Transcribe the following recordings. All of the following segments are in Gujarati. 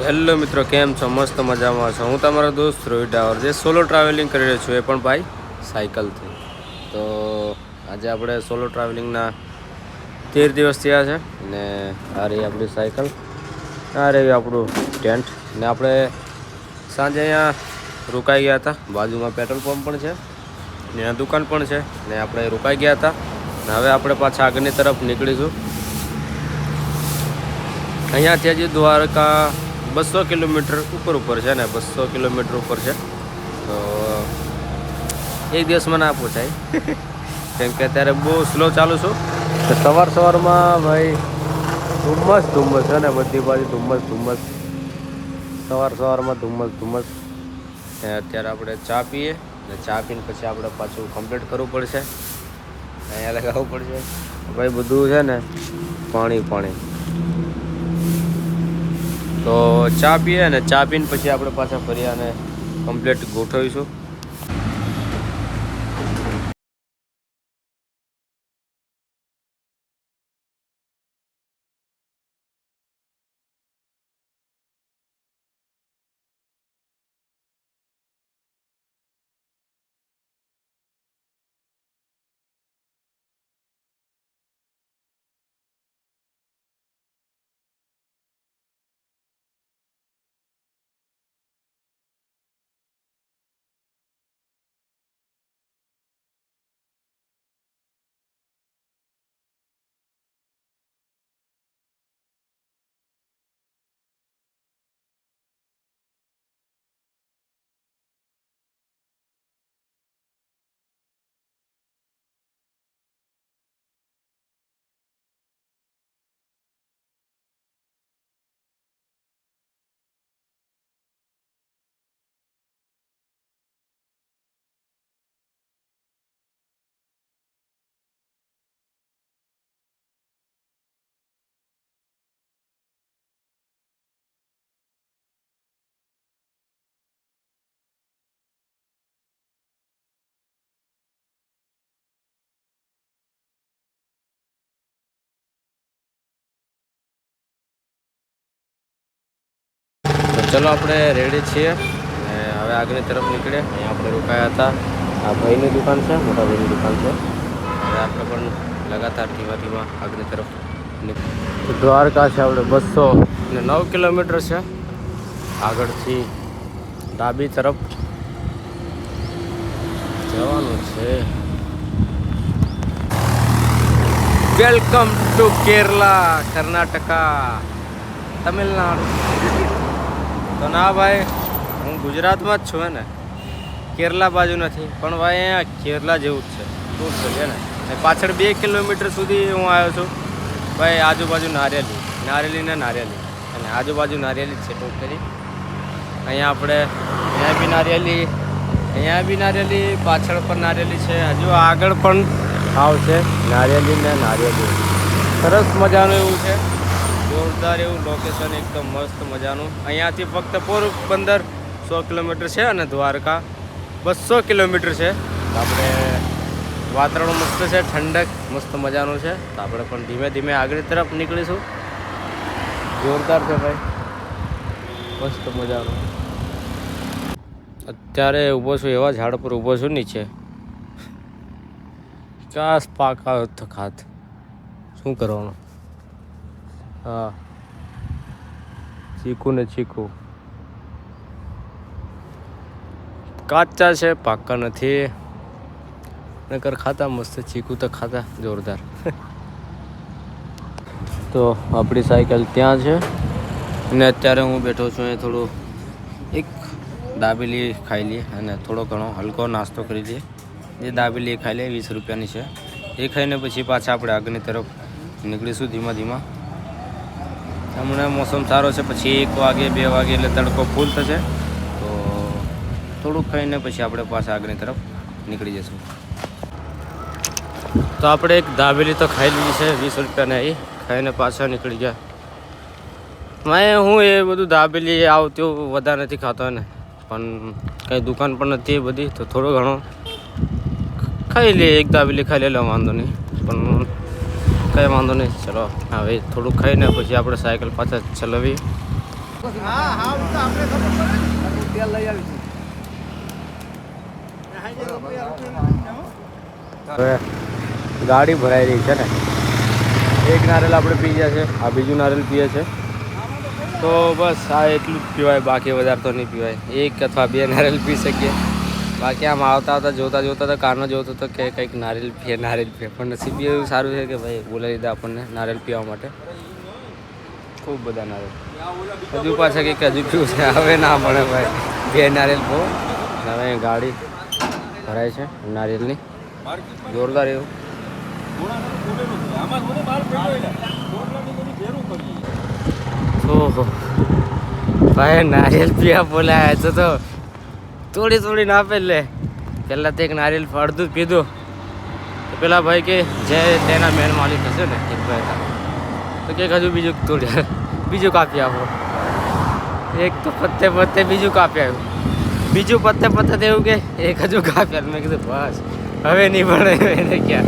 હેલો મિત્રો, કેમ છો? મસ્ત મજામાં છો? હું તમારો દોસ્ત રોહિત ડાવર, જે સોલો ટ્રાવેલિંગ કરી રહ્યો છું, એ પણ ભાઈ સાયકલથી. તો આજે આપણે સોલો ટ્રાવેલિંગના 13 દિવસ થયા છે ને આ રહી આપણી સાયકલ, આ રહી આપણું ટેન્ટ. ને આપણે સાંજે અહીંયા રોકાઈ ગયા હતા. બાજુમાં પેટ્રોલ પંપ પણ છે ને આ દુકાન પણ છે ને આપણે રોકાઈ ગયા હતા. ને હવે આપણે પાછા આગળની તરફ નીકળીશું. અહીંયાથી હજી દ્વારકા 200 કિલોમીટર ઉપર છે ને 200 કિલોમીટર ઉપર છે. તો એક દિવસમાં ના પહોંચાય કેમ કે અત્યારે બહુ સ્લો ચાલું છું. તો સવારમાં ભાઈ ધુમ્મસ છે ને બધી બાજુ ધુમ્મસ. સવારમાં ધુમ્મસ. અત્યારે આપણે ચા પીએ ને ચા પીને પછી આપણે પાછું કમ્પ્લીટ કરવું પડશે. અહીંયા લગાવવું પડશે ભાઈ, બધું છે ને પાણી. તો ચા પીએ ને ચા પીને પછી આપણે પાછા ફરી અને કમ્પ્લીટ ગોઠવીશું. ચલો આપણે રેડી છીએ ને હવે આગળની તરફ નીકળે. અહીંયા આપણે રોકાયા હતા. આ ભાઈની દુકાન છે, મોટા ભાઈની દુકાન છે. હવે આપણે પણ લગાતાર ધીમા આગળની તરફ નીકળે. દ્વારકા છે આપણે 209 કિલોમીટર છે. આગળથી ડાબી તરફ જવાનું છે. Welcome to Kerala, Karnataka, Tamil Nadu. તો ના ભાઈ, હું ગુજરાતમાં જ છું ને, કેરલા બાજુ નથી. પણ ભાઈ અહીંયા કેરલા જેવું જ છે, શું છે ને. પાછળ 2 કિલોમીટર સુધી હું આવ્યો છું ભાઈ. આજુબાજુ નારિયેલી અને આજુબાજુ નારિયેલી જ છે ટોટલી. અહીંયા બી નારિયેલી, પાછળ પણ નારિયેલી છે. હજુ આગળ પણ આવશે નારિયેલી. સરસ મજાનું એવું છે, જોરદાર એવું લોકેશન, એકદમ મસ્ત મજાનું. અહીંયાથી ફક્ત પોરબંદર 100 કિલોમીટર છે અને દ્વારકા 200 કિલોમીટર છે. આપણે વાતાવરણ મસ્ત છે, ઠંડક મસ્ત મજાનું છે. તો આપણે પણ ધીમે આગળ તરફ નીકળીશું. જોરદાર છે ભાઈ, મસ્ત મજાનું. અત્યારે ઊભો છું એવા ઝાડ પર ઊભો છું નીચે. કાશ પાકા ખાત, શું કરવાનું. હા, ચીકુ કાચા છે, પાકા નથી. નકર ખાતા મસ્ત ચીકુ, તો ખાતા જોરદાર. તો આપણી સાયકલ ત્યાં છે અને અત્યારે હું બેઠો છું અહીંયા. થોડું એક દાબેલી ખાઈ લઈએ અને થોડો ઘણો હલકો નાસ્તો કરી લઈએ. જે દાબેલી ખાઈ લઈએ 20 રૂપિયાની છે. એ ખાઈને પછી પાછા આપણે આગળની તરફ નીકળીશું ધીમા. હમણાં મોસમ સારો છે, પછી 1 વાગે 2 વાગે એટલે તડકો ફૂલ થશે. તો થોડુંક ખાઈને પછી આપણે પાછા આગળની તરફ નીકળી જઈશું. તો આપણે એક દાબેલી તો ખાઈ લીધી છે 20 રૂપિયાની. એ ખાઈને પાછા નીકળી ગયા. હું એ બધું દાબેલી આવતું વધારે નથી ખાતો ને, પણ કંઈ દુકાન પણ નથી એ બધી. તો થોડો ઘણો ખાઈ લઈએ, એક દાબેલી ખાઈ લે, વાંધો નહીં. પણ કંઈ વાંધો નહીં. ચલો હવે થોડુંક ખાઈને પછી આપણે સાયકલ પાછા ચલાવીએ. તેલ લઈ આવી હવે ગાડી ભરાઈ રહી છે ને, એક નારિયેલ આપણે પી ગયા છે, આ બીજું નારિયેલ પીએ છે, તો બસ આ એટલું જ પીવાય, બાકી વધારે તો નહીં પીવાય. એક અથવા બે નારિયેલ પી શકીએ. બાકી આમ આવતા આવતા જોતા તો કારનો જોતો હતો કે કંઈક નારિયેલ પીએ. પણ નસીબ એવું સારું છે કે ભાઈ બોલાવી દીધા આપણને નારિયેલ પીવા માટે. ખૂબ બધા નારિયેલ હજુ પાછા કંઈક હજુ પીવું છે, હવે ના મળે ભાઈ. બે નારિયેલ બહુ. હવે ગાડી ભરાય છે નારિયેલની, જોરદાર એવું. ઓહો ભાઈ, નારિયેલ પીવા બોલાયા તો થોડી ના આપે. લે પહેલાં તો એક નારિયેલ અડધું જ પીધું, તો પેલા ભાઈ કે જે તેના મેન માલિક હશે ને એક ભાઈ હતા, તો કંઈક હજુ બીજું કાપી આપો. એક તો પત્તે બીજું કાપી આવ્યું, બીજું પત્તે એવું કે એક હજુ કાપી આવ્યું. મેં કીધું બસ હવે નહીં ભણે એને ક્યાં.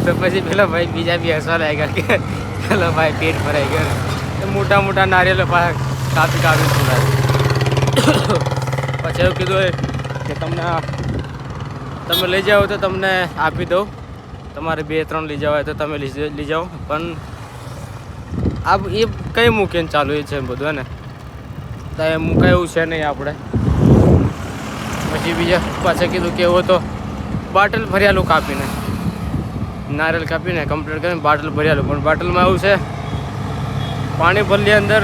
તો પછી પેલા ભાઈ બીજા બી હસવા લાગ્યા કે ચાલો ભાઈ પેટ ભરાઈ ગયો. મોટા નારિયેલો કાપી છોડાય. પછી એવું કીધું કે તમે લઈ જાઓ તો તમને આપી દઉં, તમારે 2-3 લઈ જવા હોય તો તમે લઈ જાઓ. પણ આ એ કંઈ મૂકીને ચાલુ એ છે બધું ને, તો એ મૂકાય એવું છે નહીં આપણે. પછી બીજા પાછા કીધું કે એવો તો બાટલ ભર્યાલું કાપીને, નારિયેલ કાપીને કમ્પ્લીટ કરીને બાટલ ભર્યાલું. પણ બાટલમાં એવું છે પાણી ભરલી અંદર,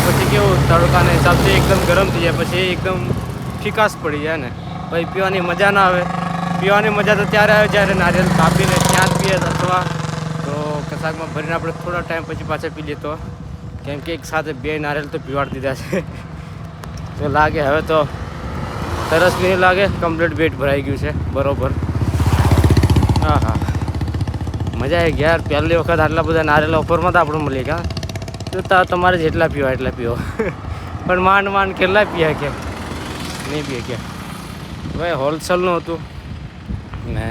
પછી કેવું તડકાના હિસાબથી એકદમ ગરમ થઈ જાય, પછી એકદમ ફિકાસ પડી જાય ને, પછી પીવાની મજા ના આવે. પીવાની મજા તો ત્યારે આવે જ્યારે નારિયેલ કાપીને ત્યાં જ પીએ, અથવા તો કશાકમાં ભરીને આપણે થોડા ટાઈમ પછી પાછા પી લઈએ. તો કેમ કે એક સાથે 2 નારિયેલ તો પીવાડી દીધા છે, તો લાગે હવે તો તરસ બી નહીં લાગે. કમ્પ્લીટ પેટ ભરાઈ ગયું છે બરોબર. હા મજા આવી ગયા યાર. પહેલી વખત આટલા બધા નારિયેલ ઓફરમાં તો આપણે મળી ગયા. તો તમારે જેટલા પીવા એટલા પીવો. પણ માંડ કેટલા પીયા કે નહીં પીએ કે ભાઈ. હોલસેલનું હતું ને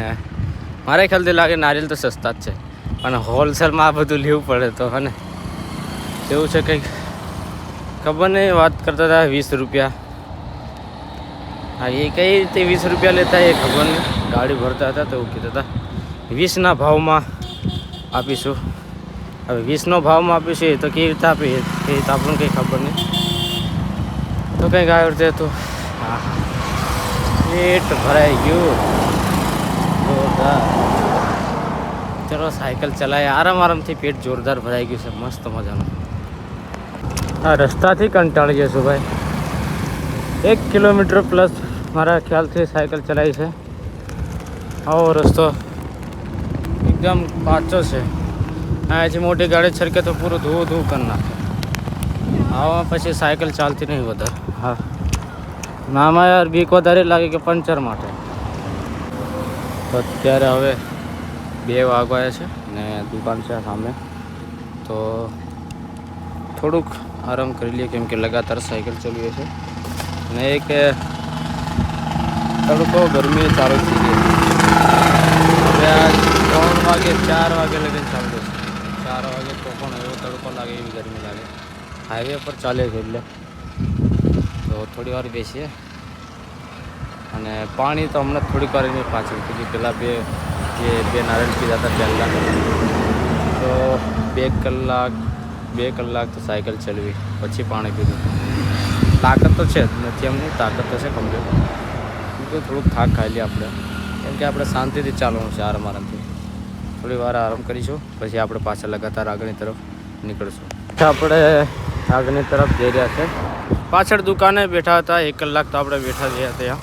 મારે ખ્યાલથી લાગે નારિયેલ તો સસ્તા જ છે, પણ હોલસેલમાં આ બધું લેવું પડે તો હે ને. એવું છે કંઈક ખબર નહીં, વાત કરતા હતા 20 રૂપિયા. હા એ કઈ રીતે 20 રૂપિયા લેતા એ ખબર નહીં. ગાડી ભરતા હતા તો એવું કહેતા હતા 20ના ભાવમાં આપીશું. હવે 20નો ભાવમાં આપીશું એ તો કેવી રીતે આપીએ એ તો આપણને કંઈ ખબર નહીં. તો કંઈક આવી રીતે તો હા પેટ ભરાઈ ગયું. ચલો સાયકલ ચલાવીએ આરામથી. પેટ જોરદાર ભરાઈ ગયું છે, મસ્ત મજાનું. આ રસ્તાથી કંટાળી જશું ભાઈ. 1 કિલોમીટર પ્લસ મારા ખ્યાલથી સાયકલ ચલાવી છે. આવો રસ્તો એકદમ પાછો છે. અહીંયાથી મોટી ગાડી છરકે તો પૂરું ધૂ કરી નાખે. આવા પછી સાયકલ ચાલતી નહીં વધારે. હા નામાં યાર બીક વધારે લાગે કે પંચર માટે. તો અત્યારે હવે 2 વાગ્યા છે ને દુકાન છે સામે, તો થોડુંક આરામ કરી લઈએ કેમ કે લગાતાર સાયકલ ચલાવીએ છે. ને એક તડકો ગરમી ચાલુ થઈ ગઈ. હવે આ 3 વાગે 4 વાગે લગીને ચાલુ છે. 4 વાગે તો પણ એવો તડકો લાગે, એવી ગરમી લાગે. હાઈવે પર ચાલે છે એટલે તો થોડી વાર બેસીએ. અને પાણી તો હમણાં થોડીક વાર નહીં પાછળ કીધું. પહેલાં બે નારિયેલ પીધા હતા પહેલાં, તો 2 કલાક તો સાયકલ ચલાવી, પછી પાણી પીધું. તાકાત તો છે જ નથી એમ નહીં, તાકાત તો છે કમ્પ્લીટ. તો થોડુંક થાક ખાઈ લઈએ આપણે, કેમ કે આપણે શાંતિથી ચાલવાનું છે. આરામથી થોડી વાર આરામ કરીશું, પછી આપણે પાછળ લગાતાર આગળની તરફ નીકળશું. આપણે આગળની તરફ જઈ રહ્યા છે. પાછળ દુકાને બેઠા હતા 1 કલાક તો આપણે બેઠા રહ્યા ત્યાં.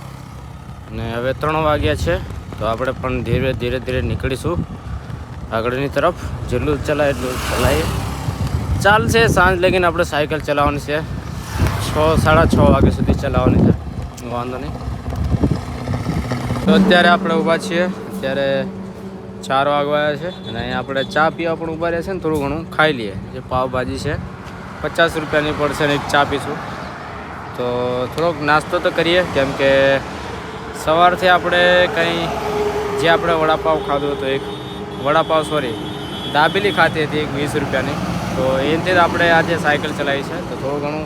અને હવે 3 વાગ્યા છે, તો આપણે પણ ધીરે નીકળીશું આગળની તરફ. જેટલું ચલાય એટલું ચલાવીએ. ચાલશે સાંજ લગીને આપણે સાયકલ ચલાવવાની છે. 6-6:30 વાગ્યા સુધી ચલાવવાની છે, વાંધો નહીં. તો અત્યારે આપણે ઊભા છીએ, અત્યારે 4 વાગ્યા છે અને અહીંયા આપણે ચા પીવા પણ ઊભા રહ્યા છે ને થોડું ઘણું ખાઈ લઈએ. જે પાવભાજી છે 50 રૂપિયાની પડશે ને એક ચા પીશું. તો થોડોક નાસ્તો તો કરીએ, કેમ કે સવારથી આપણે કંઈ જે આપણે વડાપાવ ખાધું હતું, એક વડાપાવ દાબેલી ખાતી હતી 20 રૂપિયાની, તો એનાથી જ આપણે આજે સાયકલ ચલાવી છે. તો થોડું ઘણું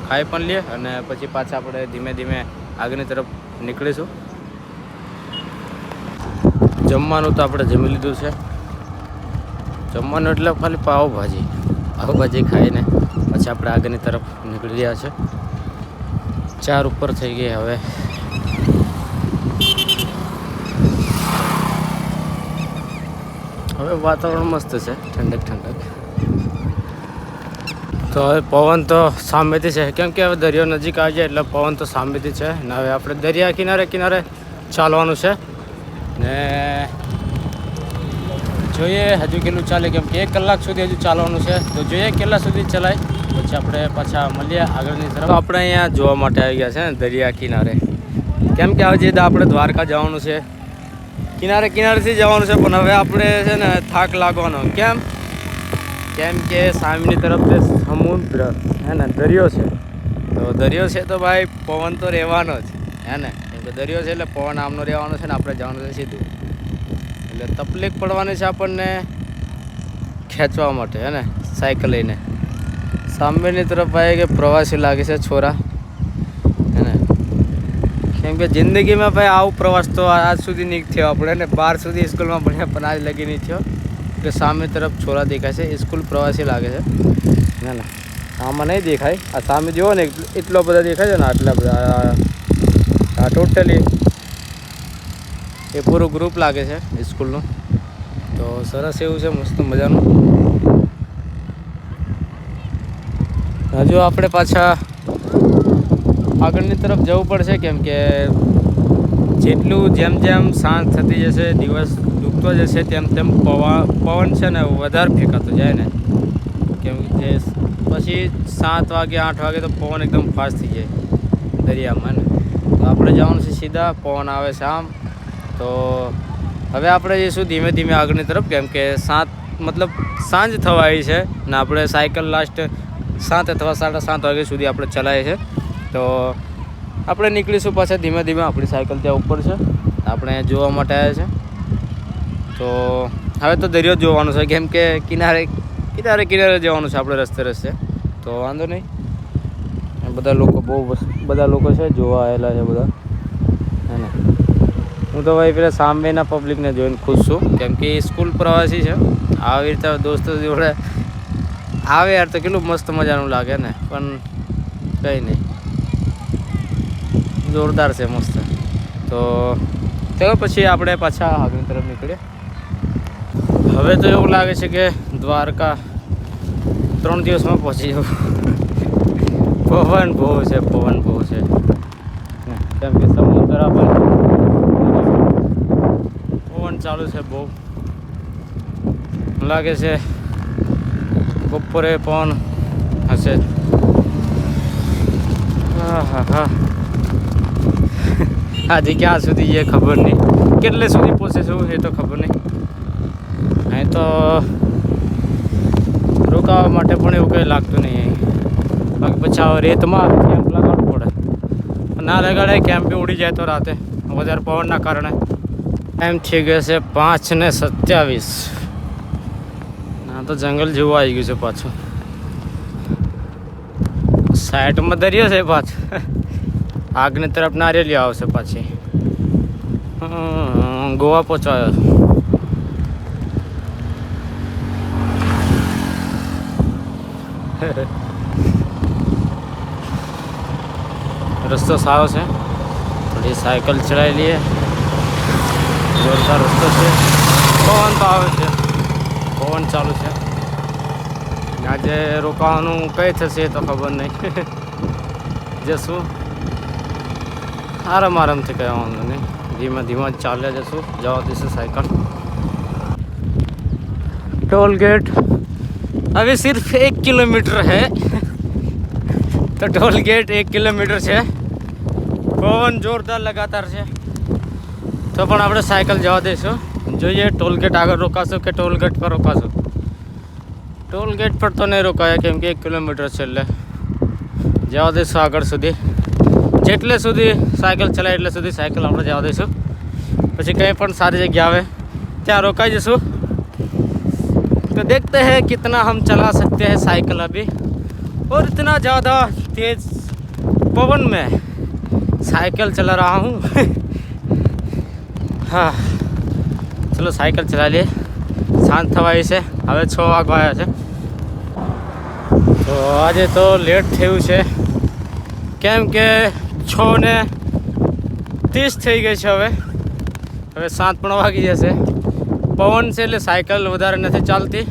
ખાઈ પણ લઈએ અને પછી પાછા આપણે ધીમે ધીમે આગળની તરફ નીકળીશું. જમવાનું તો આપણે જમી લીધું છે. જમવાનું એટલે ખાલી પાવભાજી ખાઈને પછી આપણે આગળની તરફ નીકળી રહ્યા છે. 4 ઉપર થઈ ગઈ હવે. હવે વાતાવરણ મસ્ત છે, ઠંડક. તો હવે પવન તો સામેથી છે, કેમ કે હવે દરિયો નજીક આવી જાય એટલે પવન તો સામેથી છે. ને હવે આપણે દરિયા કિનારે ચાલવાનું છે ને જોઈએ હજુ કેટલું ચાલે, કેમ કે 1 કલાક સુધી હજુ ચાલવાનું છે. તો જોઈએ કેટલા સુધી ચલાય, પછી આપણે પાછા મળીએ આગળની તરફ. આપણે અહીંયા જોવા માટે આવી ગયા છે ને દરિયા કિનારે, કેમ કે આજે આપણે દ્વારકા જવાનું છે. કિનારેથી જવાનું છે, પણ હવે આપણે છે ને થાક લાગવાનો. કેમ કે સામેની તરફ જે સમુદ્ર હે ને દરિયો છે, તો દરિયો છે તો ભાઈ પવન તો રહેવાનો જ હે ને, કેમ કે દરિયો છે એટલે પવન આમનો રહેવાનો છે ને આપણે જવાનું છે સીધું. એટલે તકલીફ પડવાની છે આપણને ખેંચવા માટે હે ને સાયકલ લઈને. સામેની તરફ ભાઈ કે પ્રવાસી લાગે છે છોરા હે ને, કેમ કે જિંદગીમાં ભાઈ આવું પ્રવાસ તો આજ સુધી નહીં થયો આપણે ને. 12 સુધી સ્કૂલમાં ભણ્યા પણ આજ લગી નહીં થયો. એટલે સામે તરફ છોરા દેખાય છે, સ્કૂલ પ્રવાસી લાગે છે ના ના, આમાં નહીં દેખાય. આ સામે જુઓ ને એટલો બધા દેખાય છે ને, આટલા બધા. આ ટોટલી એ પૂરું ગ્રુપ લાગે છે સ્કૂલનું. તો સરસ એવું છે, મસ્ત મજાનું. હજુ આપણે પાછા આગળની તરફ જવું પડશે, કેમ કે જેમ સાંજ થતી જશે, દિવસ ડૂબતો જશે, તેમ પવન છે ને વધારે ફેંકાતો જાય ને. કેમ કે પછી 7 વાગે 8 વાગે તો પવન એકદમ ફાસ્ટ થઈ જાય દરિયામાં ને. તો આપણે જવાનું છે સીધા, પવન આવે છે આમ. તો હવે આપણે જઈશું ધીમે ધીમે આગળની તરફ, કેમ કે સાંજ થવા આવી છે ને. આપણે સાયકલ લાસ્ટ 7 અથવા 7:30 વાગ્યા સુધી આપણે ચલાવીએ છીએ. તો આપણે નીકળીશું પાછા ધીમે ધીમે. આપણી સાયકલ ત્યાં ઉપર છે, આપણે જોવા માટે આવ્યા છે. તો હવે તો દરિયો જોવાનું છે, કેમ કે કિનારે જવાનું છે આપણે રસ્તે. તો વાંધો નહીં, બહુ બધા લોકો છે જોવા આવેલા છે બધા હે ને. હું તો ભાઈ પેલા સામેના પબ્લિકને જોઈને ખુશ છું, કેમ કે સ્કૂલ પ્રવાસી છે. આવી રીતે દોસ્તો જોડે આવે યાર તો કેટલું મસ્ત મજાનું લાગે ને. પણ કંઈ નહીં, જોરદાર છે, મસ્ત. તો ચાલો પછી આપણે પાછા આગળની તરફ નીકળીએ. હવે તો એવું લાગે છે કે દ્વારકા 3 દિવસમાં પહોંચી જવું. પવન બહુ છે, કેમ કે સમુદ્ર પર પવન ચાલુ છે બહુ. લાગે છે બપોરે પવન હશે. હા આજે ક્યાં સુધી એ ખબર નહીં, કેટલે સુધી પહોંચે છે એ તો ખબર નહીં. અહીં તો રોકાવા માટે પણ એવું કંઈ લાગતું નહીં. બાકી પછી રેતમાં કેમ્પ લગાડવું પડે. ના લગાડે, કેમ્પ બી ઉડી જાય તો રાતે વધારે પવનના કારણે. ટાઈમ થઈ ગયો છે 5:27. ના તો જંગલ જેવું આવી ગયું છે પાછું. સાઈડમાં દરિયો છે પાછું. આગની તરફ નારિયેલી આવશે પાછી. ગોવા પહોંચાયો. રસ્તો સારો છે, થોડી સાયકલ ચલાવી લઈએ. જોરદાર રસ્તો છે. પવન તો આવે છે, પવન ચાલુ છે. આજે રોકાવાનું કઈ થશે તો ખબર નહીં. જશું આરામથી, કંઈ વાંધો નહીં. ધીમે ચાલ્યા જશું, જવા દઈશું સાયકલ. टोल गेट अभी सिर्फ 1 किलोमीटर है. तो टोल गेट 1 किलोमीटर છે. પવન જોરદાર લગાતાર છે, તો પણ આપણે સાયકલ જવા દઈશું. જોઈએ ટોલ ગેટ આગળ રોકાશું કે ટોલ ગેટ પર રોકાશું. ટોલ ગેટ પર તો નહીં રોકાયા, કેમ કે 1 કિલોમીટર છે એટલે જવા દઈશું આગળ સુધી. જેટલે સુધી સાયકલ ચલાય એટલે સુધી સાયકલ આપણે જવા દઈશું. પછી કંઈ પણ સારી જગ્યા આવે ત્યાં રોકાઈ જઈશું. तो देखते हैं कितना हम चला सकते हैं साइकिल अभी। और इतना ज़्यादा तेज़ पवन में साइकिल चला रहा हूँ। हाँ चलो साइकिल चला लिए शांत થવાય છે। હવે 6 વાગવા આવ્યા છે તો આજે તો લેટ થયું છે કેમ કે 6:30 થઈ ગઈ છે। હવે 7 પણ વાગી જશે। પવન છે એટલે સાયકલ વધારે નથી ચાલતી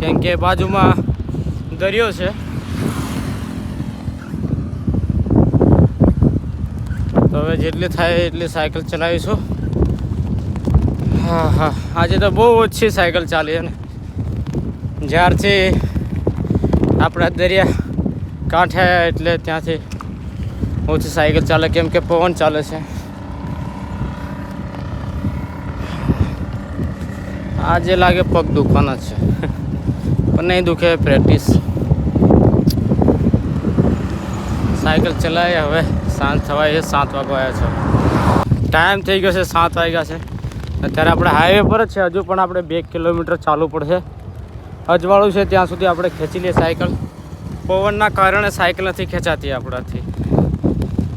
કેમ કે બાજુમાં દરિયો છે। તો હવે જેટલી થાય એટલી સાયકલ ચલાવીશું। હા હા આજે તો બહુ ઓછી સાયકલ ચાલી છે ને જ્યારથી આપણા દરિયા કાંઠે આવ્યા એટલે ત્યાંથી ઓછી સાયકલ ચાલે કેમ કે પવન ચાલે છે। આજે લાગે પગ દુખવાના છે પણ નહીં દુખે પ્રેક્ટિસ। સાયકલ ચલાવી હવે સાંજ થવાય છે। 7 વાગવા આવ્યા છે। ટાઈમ થઈ ગયો છે 7 વાગ્યા છે। અત્યારે આપણે હાઈવે પર જ છે। હજુ પણ આપણે 2 કિલોમીટર ચાલવું પડશે। અજવાળું છે ત્યાં સુધી આપણે ખેંચી લઈએ સાયકલ। પવનના કારણે સાયકલ નથી ખેંચાતી આપણાથી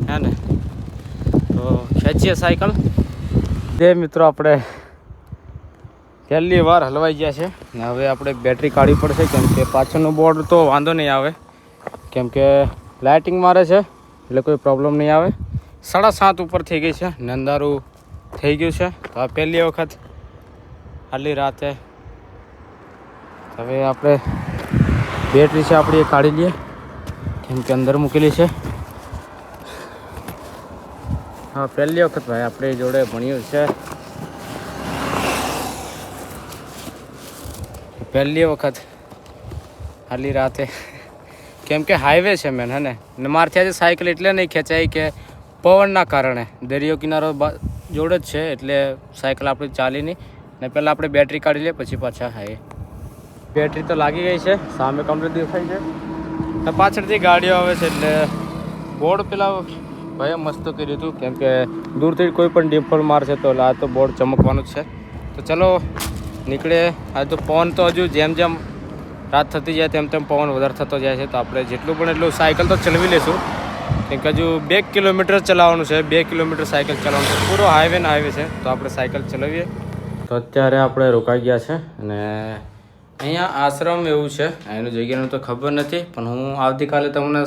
હે ને તો ખેંચીએ સાયકલ। જે મિત્રો આપણે પહેલી વાર હલવાઈ ગયા છે ને હવે આપણે બેટરી કાઢવી પડશે કેમ કે પાછળનું બોર્ડ તો વાંધો નહીં આવે કેમ કે લાઇટિંગ મારે છે એટલે કોઈ પ્રોબ્લેમ નહીં આવે। 7:30 ઉપર થઈ ગઈ છે ને અંધારું થઈ ગયું છે। તો આ પહેલી વખત આટલી રાતે હવે આપણે બેટરી છે આપણી એ કાઢી લઈએ કેમ કે અંદર મૂકેલી છે। હા પહેલી વખત ભાઈ આપણે જોડે ભણ્યું છે। પહેલી વખત આટલી રાતે કેમ કે હાઈવે છે મેન હે ને મારથી આજે સાયકલ એટલે નહીં ખેંચાઈ કે પવનના કારણે દરિયો કિનારો જોડે જ છે એટલે સાયકલ આપણી ચાલી નહીં ને પહેલાં આપણે બેટરી કાઢી લઈએ પછી પાછા હાઈએ। બેટરી તો લાગી ગઈ છે સામે કમ્પ્લીટ દેખાય છે ને પાછળથી ગાડીઓ આવે છે એટલે બોર્ડ પેલા ભાઈએ મસ્ત કર્યું હતું કેમ કે દૂરથી કોઈ પણ ડિમ્પલ મારશે તો આ તો બોર્ડ ચમકવાનું જ છે। તો ચલો નીકળે। આ તો પવન તો હજુ જેમ જેમ રાત થતી જાય તેમ તેમ પવન વધારે થતો જાય છે તો આપણે જેટલું પણ એટલું સાયકલ તો ચલાવી લઈશું કેમ કે હજુ 2 કિલોમીટર ચલાવવાનું છે। 2 કિલોમીટર સાયકલ ચલાવવાનું છે। પૂરો હાઈવે ને હાઈવે છે તો આપણે સાયકલ ચલાવીએ। તો અત્યારે આપણે રોકાઈ ગયા છે અને અહીંયા આશ્રમ એવું છે એનું જગ્યાનું તો ખબર નથી પણ હું આવતીકાલે તમને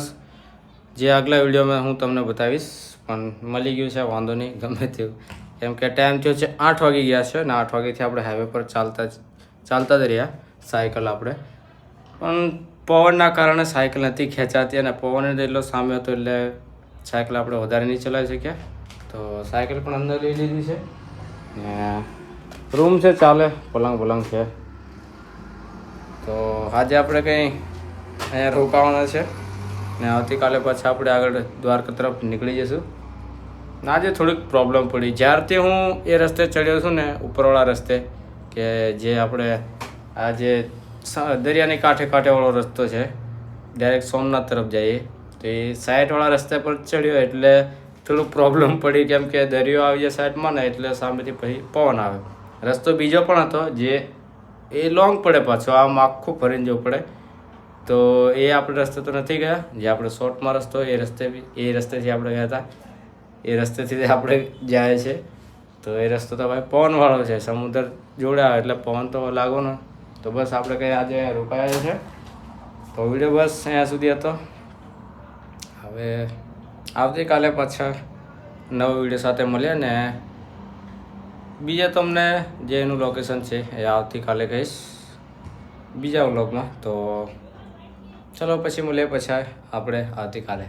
જે આગલા વિડીયોમાં હું તમને બતાવીશ પણ મળી ગયું છે વાંધો નહીં ગમે તેવું કેમ કે ટાઈમ થયો છે 8 વાગી ગયા છે અને 8 વાગ્યાથી આપણે હાઈવે પર ચાલતા જ રહ્યા સાયકલ આપણે પણ પવનના કારણે સાયકલ નથી ખેંચાતી અને પવન એટલો સામે હતો એટલે સાયકલ આપણે વધારે નહીં ચલાવી શક્યા। તો સાયકલ પણ અંદર લઈ લીધી છે ને રૂમ છે ચાલે પલંગ છે। તો આજે આપણે કંઈ અહીંયા રોકાવાના છે ને આવતીકાલે પાછા આપણે આગળ દ્વારકા તરફ નીકળી જઈશું। ને આજે થોડીક પ્રોબ્લેમ પડી જ્યારથી હું એ રસ્તે ચડ્યો છું ને ઉપરવાળા રસ્તે કે જે આપણે આ જે દરિયાની કાંઠેવાળો રસ્તો છે ડાયરેક્ટ સોમનાથ તરફ જઈએ તો એ સાઈડવાળા રસ્તે પર ચડ્યો એટલે થોડું પ્રોબ્લેમ પડી કેમ કે દરિયો આવી જાય સાઈડમાં ને એટલે સામેથી પછી પવન આવે। રસ્તો બીજો પણ હતો જે એ લોંગ પડે પાછો આમ આખું ફરીને જવું પડે તો એ આપણે રસ્તે તો નથી ગયા જે આપણે શોર્ટમાં રસ્તો એ રસ્તેથી આપણે ગયા હતા એ રસ્તેથી આપણે જાય છે। તો એ રસ્તો તો ભાઈ પવનવાળો છે સમુદ્ર જોડે આવે એટલે પવન તો લાગો ને તો બસ આપણે કંઈ આજે રોકાયા છે। તો વિડીયો બસ અહીંયા સુધી હતો। હવે આવતીકાલે પાછા નવો વિડીયો સાથે મળીએ ને બીજા તમને જે એનું લોકેશન છે એ આવતીકાલે કહીશ બીજા વ્લોગમાં। તો ચલો પછી મળીએ પછી આપણે આવતીકાલે।